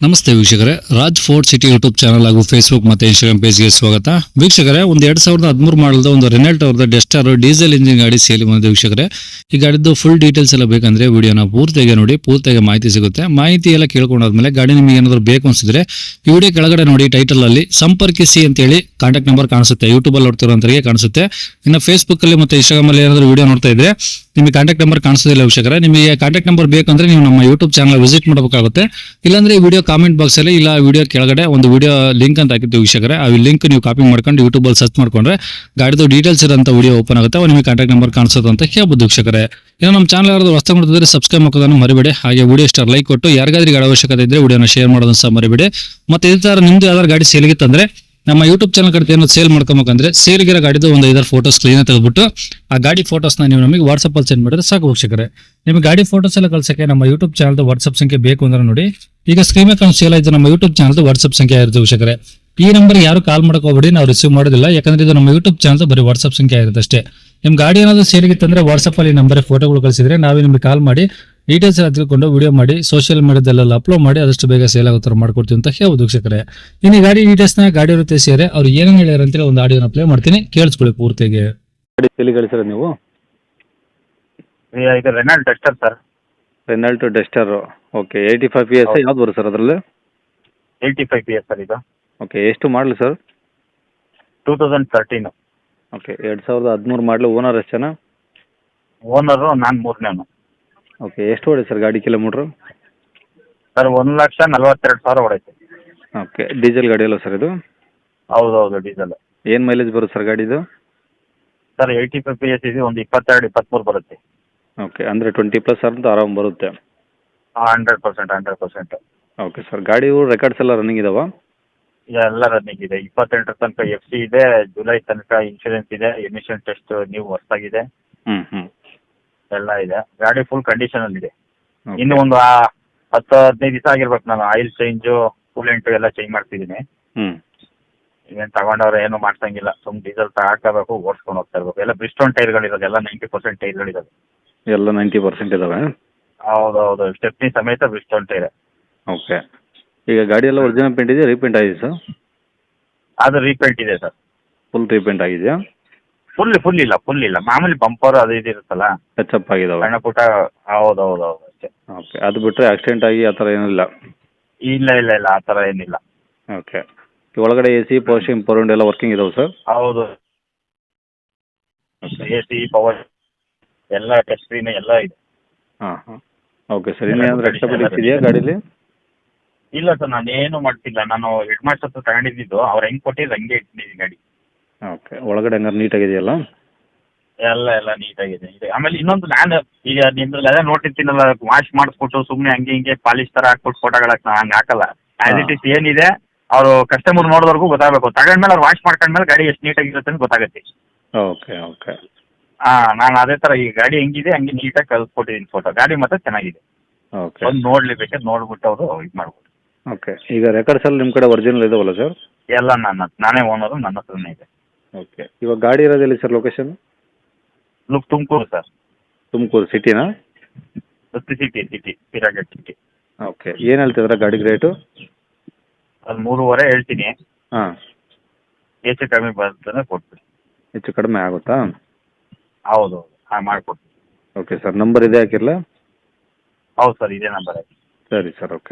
ನಮಸ್ತೆ ವೀಕ್ಷಕರೇ, Raj fort city YouTube channel ಹಾಗೂ ಫೇಸ್ಬುಕ್ ಮತ್ತೆ ಇನ್ಸ್ಟಾಗ್ರಾಮ್ ಪೇಜ್ಗೆ ಸ್ವಾಗತ. ವೀಕ್ಷಕರೇ, ಒಂದು 2013 ಮಾಡಲ್ದ ಒಂದು ರೆನಾಲ್ಟ್ ಅವ್ರದ್ದು ಡೆಸ್ಟರ್ ಡೀಸೆಲ್ ಇಂಜಿನ್ ಗಾಡಿ ಸೇಲ್ ಬಂದಿದೆ. ವೀಕ್ಷಕರೇ, ಈ ಗಾಡಿದ್ದು ಫುಲ್ ಡೀಟೇಲ್ಸ್ ಎಲ್ಲ ಬೇಕಂದ್ರೆ ವಿಡಿಯೋನ ಪೂರ್ತಿಯಾಗಿ ನೋಡಿ, ಪೂರ್ತಿಯಾಗಿ ಮಾಹಿತಿ ಸಿಗುತ್ತೆ. ಮಾಹಿತಿ ಎಲ್ಲ ಕೇಳ್ಕೊಂಡಾದ್ಮೇಲೆ ಗಾಡಿ ನಿಮಗೆ ಏನಾದ್ರು ಬೇಕು ಅನ್ಸಿದ್ರೆ ಈ ವಿಡಿಯೋ ಕೆಳಗಡೆ ನೋಡಿ, ಟೈಟಲ್ ಅಲ್ಲಿ ಸಂಪರ್ಕಿಸಿ ಅಂತ ಹೇಳಿ ಕಾಂಟ್ಯಾಕ್ಟ್ ನಂಬರ್ ಕಾಣಿಸುತ್ತೆ. ಯೂಟ್ಯೂಬ್ ಅಲ್ಲಿ ನೋಡ್ತಿರೋಂತರಿಗೆ ಕಾಣಿಸುತ್ತೆ. ಇನ್ನು ಫೇಸ್ಬುಕ್ ಅಲ್ಲಿ ಮತ್ತೆ ಇನ್ಸ್ಟಾಗ್ರಾಮ್ ಅಲ್ಲಿ ಏನಾದ್ರು ವಿಡಿಯೋ ನೋಡ್ತಾ ಇದ್ರೆ ನಿಮಗೆ ಕಾಂಟ್ಯಾಕ್ಟ್ ನಂಬರ್ ಕಾಣಿಸೋದಿಲ್ಲ. ವೀಕ್ಷಕರೇ, ನಿಮಗೆ ಕಾಂಟ್ಯಾಕ್ಟ್ ನಂಬರ್ ಬೇಕಂದ್ರೆ ನೀವು ನಮ್ಮ ಯೂಟ್ಯೂಬ್ ಚಾನಲ್ ವಿಸಿಟ್ ಮಾಡಬೇಕಾಗುತ್ತೆ. ಇಲ್ಲಾಂದ್ರೆ ಈ ವಿಡಿಯೋ ಕಾಮೆಂಟ್ ಬಾಕ್ಸ್ ಅಲ್ಲಿ ಇಲ್ಲ ವಿಡಿಯೋ ಕೆಳಗಡೆ ಒಂದು ವಿಡಿಯೋ ಲಿಂಕ್ ಅಂತ ಹಾಕಿದ್ದು ವೀಕ್ಷಕರೇ, ಆ ಲಿಂಕ್ ನೀವು ಕಾಪಿ ಮಾಡ್ಕೊಂಡು ಯೂಟ್ಯೂಬ್ ಅಲ್ಲಿ ಸರ್ಚ್ ಮಾಡ್ಕೊಂಡ್ರೆ ಗಾಡಿದು ಡೀಟೇಲ್ಸ್ ಇರೋಂಥ ವಿಡಿಯೋ ಓಪನ್ ಆಗುತ್ತೆ. ನಿಮಗೆ ಕಾಂಟ್ಯಾಕ್ಟ್ ನಂಬರ್ ಕಾಣಿಸೋದು ಅಂತ ಹೇಳ್ಬೋದು ವೀಕ್ಷಕರೇ. ಇನ್ನು ನಮ್ಮ ಚಾನಲ್ ಯಾರಾದ್ರೂ ಹೊಸ ನೋಡ್ತಿದ್ರೆ ಸಬ್ಸ್ಕ್ರೈಬ್ ಮಾಡೋದನ್ನು ಮರಿಬೇಡಿ. ಹಾಗೆ ವಿಡಿಯೋ ಸ್ಟಾರ್ ಲೈಕ್ ಕೊಟ್ಟು ಯಾರಿಗಾದ್ರೂ ಗಾಡಿ ಅವಶ್ಯಕತೆ ಇದ್ರೆ ವಿಡಿಯೋನ ಶೇರ್ ಮಾಡೋದನ್ನ ಸಹ ಮರಿಬೇಡಿ. ಮತ್ತೆ ಇದೇ ತರ ನಿಮ್ದು ಯಾವ್ದಾದ್ರು ಗಾಡಿ ಸೇಲ್ಗಿತ್ತಂದ್ರೆ ನಮ್ಮ ಯೂಟ್ಯೂಬ್ ಚಾನಲ್ ಕಡೆ ಏನೋ ಸೇಲ್ ಮಾಡ್ಕೊಬೇಕಂದ್ರೆ ಸೇಲ್ಗಿರೋ ಗಾಡಿದು ಒಂದು 5 ಫೋಟೋಸ್ ಕ್ಲೀನ್ ತೆಗೆದ್ಬಿಟ್ಟು ಆ ಗಾಡಿ ಫೋಟೋಸ್ನ ನೀವು ನಮಗೆ ವಾಟ್ಸಪ್ ಅಲ್ಲಿ ಸೆಂಡ್ ಮಾಡಿದ್ರೆ ಸಾಕು ವೀಕ್ಷಕರೇ. ನಿಮಗೆ ಗಾಡಿ ಫೋಟೋಸ್ ಎಲ್ಲ ಕಳ್ಸಕ್ಕೆ ನಮ್ಮ ಯೂಟ್ಯೂಬ್ ಚಾನಲ್ದು ವಾಟ್ಸಪ್ ಸಂಖ್ಯೆ ಬೇಕು ಅಂದ್ರೆ ನೋಡಿ, ಈಗ ಸ್ಕ್ರೀನ್ ಮೇಲೆ ಕಾಣಿಸ್ತಾ ಇಲ್ಲ, ಇದು ನಮ್ಮ ಯೂಟ್ಯೂಬ್ ಚಾನಲ್ದು ವಾಟ್ಸಪ್ ಸಂಖ್ಯೆ ಆಗಿರುತ್ತೆ ವೀಕ್ಷಕರೇ. ಈ ನಂಬರ್ ಯಾರು ಕಾಲ್ ಮಾಡಕ್ ಹೋಗ್ಬೇಡಿ, ನಾವು ರಿಸೀವ್ ಮಾಡೋದಿಲ್ಲ. ಯಾಕಂದ್ರೆ ಇದು ನಮ್ಮ ಯೂಟ್ಯೂಬ್ ಚಾನಲ್ ಬರೀ ವಾಟ್ಸಪ್ ಸಂಖ್ಯೆ ಆಗಿರುತ್ತೆ ಅಷ್ಟೇ. ನಿಮ್ ಗಾಡಿ ಏನಾದ್ರು ಸೇಲ್ಗಿತ್ತಂದ್ರೆ ವಾಟ್ಸಪ್ ಅಲ್ಲಿ ನಂಬರ್ ಫೋಟೋಗಳು ಕಳಿಸಿದ್ರೆ ನಾವೇ ನಿಮಗೆ ಕಾಲ್ ಮಾಡಿ ಡೀಟೇಲ್ಸ್ ಎಲ್ಲ ತಿಳ್ಕೊಂಡು ವಿಡಿಯೋ ಮಾಡಿ ಸೋಷಿಯಲ್ ಮೀಡಿಯಾದಲ್ಲೆಲ್ಲ ಅಪ್ಲೋಡ್ ಮಾಡಿ ಆದಷ್ಟು ಬೇಗ ಸೇಲ್ ಆಗೋ ಥರ ಮಾಡ್ಕೊಡ್ತೀವಿ ಅಂತ ಹೇಳ್ಬೋದು ವೀಕ್ಷಕರೇ. ಇನ್ನು ಗಾಡಿ ಡೀಟೇಲ್ಸ್ನ ಗಾಡಿ ಇರುತ್ತೆ ಸೇರಿ ಅವ್ರು ಏನೇನು ಹೇಳ್ಯಾರ ಅಂತೇಳಿ ಒಂದು ಆಡಿಯೋನ ಪ್ಲೇ ಮಾಡ್ತೀನಿ, ಕೇಳಿಸ್ಕೊಳ್ಳಿ ಪೂರ್ತಿಗೆ. ಗಾಡಿ ಎಲ್ಲಿ ಕಳಿಸಿರ ನೀವು? ಇದು Renault Duster sir. Renault Duster. Okay, 85 PS ಯಾವ್ದು ಬರುತ್ತೆ ಸರ್ ಅದರಲ್ಲಿ? 85 PS ಸರ್ ಇದು. ಓಕೆ, ಎಷ್ಟು ಮಾಡಲು ಸರ್? 2013. ಓಕೆ, 2013 ಮಾಡಲು. ಓನರ್ ಎಷ್ಟು ಜನ? ಓನರು ನಾನು 3ನೇನು. ಓಕೆ, ಎಷ್ಟು ಹೊಡೆ ಸರ್ ಗಾಡಿ ಕಿಲೋಮೀಟ್ರು? ಸರ್ 1,42,000 ಹೊಡೈತೆ. ಓಕೆ, ಡೀಸೆಲ್ ಗಾಡಿ ಅಲ್ಲ ಸರ್ ಇದು? ಹೌದೌದು, ಡೀಸೆಲ್. ಏನು ಮೈಲೇಜ್ ಬರುತ್ತೆ ಸರ್ ಗಾಡಿದು? ಸರ್ 85 PS ಇದೆ, ಒಂದು 22-23 ಬರುತ್ತೆ. ಓಕೆ, ಅಂದರೆ 20+ ಅಂತ ಆರಾಮ್ ಬರುತ್ತೆ. 100%. ಓಕೆ ಸರ್, ಗಾಡಿ ರೆಕಾರ್ಡ್ಸ್ ಎಲ್ಲ ರನ್ನಿಂಗ್ ಇದಾವ? ಎಲ್ಲ ರನ್ನಿಂಗ್ ಇದೆ. 28 ತನಕ FC ಇದೆ, ಜುಲೈ ತನಕ ಇನ್ಶೂರೆನ್ಸ್ ಇದೆ, ಎಮಿಷನ್ ಟೆಸ್ಟ್ ನೀವು ಹೊಸದಾಗಿದೆ, ಹ್ಞೂ ಎಲ್ಲ ಇದೆ. ಗಾಡಿ ಫುಲ್ ಕಂಡೀಷನ್ ಅಲ್ಲಿ ಇದೆ. Okay. ಇನ್ನು ಒಂದು 10-15 ದಿವಸ ಆಗಿರ್ಬೇಕು. ನಾನು ಆಯಿಲ್ ಚೇಂಜು, ಕೂಲೆಂಟು ಎಲ್ಲ ಚೇಂಜ್ ಮಾಡ್ತಿದ್ದೀನಿ. ಹ್ಞೂ ಇವೇನು ತಗೊಂಡವ್ರೆ ಏನು ಮಾಡ್ಸಂಗಿಲ್ಲ, ಸುಮ್ ಡೀಸೆಲ್ ಹಾಕಬೇಕು, ಓಡಿಸ್ಕೊಂಡು ಹೋಗ್ತಾ ಇರ್ಬೇಕು. ಎಲ್ಲ ಬ್ರಿಸ್ಟೋನ್ ಟೈರ್ಗಳಿರೋದು, ಎಲ್ಲ 90% ಟೈರ್ಗಳಿರೋದು. ಎಲ್ಲ 90% ಇದಾವೆ? ಹೌದೌದು, ಸ್ಟೆಪ್ನಿ ಸಮೇತ ಬ್ರಿಸ್ಟೋನ್ ಟೈರ್. ಓಕೆ, ಈಗ ಗಾಡಿ ಎಲ್ಲ ಒರಿಜಿನಲ್ ಪೇಂಟ್ ಇದೆಯಾ, ರೀಪೇಂಟ್ ಆಗಿದೆ ಸರ್? ಅದು ರೀಪೇಂಟ್ ಇದೆ ಸರ್. ಫುಲ್ ರೀಪೇಂಟ್ ಆಗಿದೆಯಾ? ಫುಲ್ ಇಲ್ಲ. ಮಾಮೂಲಿ ಬಂಪರ್ ಅದು ಇದು ಇರುತ್ತಲ್ಲ, ಟಚ್ ಅಪ್ ಆಗಿದಾವೆ? ಸಣ್ಣ ಪುಟ್ಟ. ಹೌದೌದು ಅಷ್ಟೇ. ಓಕೆ, ಅದು ಬಿಟ್ಟರೆ ಆಕ್ಸಿಡೆಂಟ್ ಆಗಿ ಆ ಥರ ಏನಿಲ್ಲ? ಇಲ್ಲ ಆ ಥರ ಏನಿಲ್ಲ. ಓಕೆ, ಒಳಗಡೆ AC, power steering, power window ಎಲ್ಲ ವರ್ಕಿಂಗ್ ಇದಾವೆ ಸರ್? ಹೌದು, AC, ಪವರ್ ಎಲ್ಲ, ಟಚ್ ಸ್ಕ್ರೀನ್ ಎಲ್ಲ ಇದೆ. ಹಾಂ. ಓಕೆ ಸರ್, ಇನ್ನೇನಾದರೂ ಎಕ್ಸ್ಟ್ರಾ ಫಿಟ್ಟಿಂಗ್ಸ್ ಇದೆಯಾ ಗಾಡೀಲಿ? ಇಲ್ಲ ಸರ್, ನಾನು ಏನು ಮಾಡ್ತಿಲ್ಲ. ನಾನು ಹೆಡ್ ಮಾಸ್ಟರ್ ಹತ್ರ ತಗೊಂಡಿದ್ದು, ಅವ್ರು ಹೆಂಗೆ ಕೊಟ್ಟಿದ್ದು ಹಂಗೆ ಇಟ್ಟಿದ್ದೀನಿ ಗಾಡಿ. ಓಕೆ, ಒಳಗಡೆ ಹಂಗಾರೆ ನೀಟಾಗಿದೆಯಲ್ಲ? ಎಲ್ಲ ನೀಟಾಗಿದೆ. ಆಮೇಲೆ ಇನ್ನೊಂದು, ನಾನು ಈಗ ನಿಮ್ದ್ರಲ್ಲೆಲ್ಲ ನೋಡ್ತಿರ್ತೀನಲ್ಲ, ವಾಶ್ ಮಾಡಿಸ್ಬಿಟ್ಟು ಸುಮ್ಮನೆ ಹಂಗೆ ಹಿಂಗೆ ಪಾಲಿಶ್ ಥರ ಹಾಕ್ಬಿಟ್ಟು ಫೋಟೋಗಳಕ್ಕೆ ನಾನು ಹಂಗೆ ಹಾಕಲ್ಲ. ಆ್ಯಸ್ ಇಟ್ ಇಸ್ ಏನಿದೆ ಅವರು ಕಸ್ಟಮರ್ ನೋಡೋದವರೆಗೂ ಗೊತ್ತಾಗಬೇಕು. ತಗೊಂಡ್ಮೇಲೆ ಅವ್ರು ವಾಶ್ ಮಾಡ್ಕೊಂಡ್ಮೇಲೆ ಗಾಡಿ ಎಷ್ಟು ನೀಟಾಗಿರುತ್ತೆ ಅಂತ ಗೊತ್ತಾಗುತ್ತೆ. ಓಕೆ. ನಾನು ಅದೇ ಥರ ಈ ಗಾಡಿ ಹೆಂಗಿದೆ ಹಂಗೆ ನೀಟಾಗಿ ಕಳ್ಸ್ಕೊಟ್ಟಿದ್ದೀನಿ ಫೋಟೋ. ಗಾಡಿ ಮಾತ್ರ ಚೆನ್ನಾಗಿದೆ. ಓಕೆ. ಒಂದು ನೋಡ್ಲೇಬೇಕಾದ್ರೆ ನೋಡ್ಬಿಟ್ಟು ಅವರು ಇದು ಮಾಡ್ಬೋದು. ಓಕೆ, ಈಗ ರೆಕಾರ್ಡ್ಸ್ ಎಲ್ಲ ನಿಮ್ಮ ಕಡೆ ಒರಿಜಿನಲ್ ಇದಾವಲ್ಲ ಸರ್? ಎಲ್ಲ ನಾನೇ ಓನರು, ನನ್ನ ಹತ್ರನೇ ಇದೆ. ಓಕೆ, ಇವಾಗ ಗಾಡಿ ಇರೋದಿಲ್ಲ sir location? Tumakuru sir. Tumakuru ಸಿಟಿನಾ? ಸಿಟಿ ಪಿರಾಗಡ್ ಸಿಟಿ. ಓಕೆ, ಏನು ಹೇಳ್ತಿದ್ರ ಗಾಡಿಗೆ ರೇಟು? ಅದು 3.5 ಹೇಳ್ತೀನಿ. ಹಾಂ, ಹೆಚ್ಚು ಕಮ್ಮಿ ಬರ್ತದೆ ಕೊಡ್ತೀನಿ. ಹೆಚ್ಚು ಕಡಿಮೆ ಆಗುತ್ತಾ? ಹೌದು, ಮಾಡಿಕೊಡ್ತೀನಿ. ಓಕೆ ಸರ್, ನಂಬರ್ ಇದೆ ಹಾಕಿರಲಾ? ಹೌದು ಸರ್, ಇದೇ ನಂಬರ್. ಸರಿ ಸರ್, ಓಕೆ.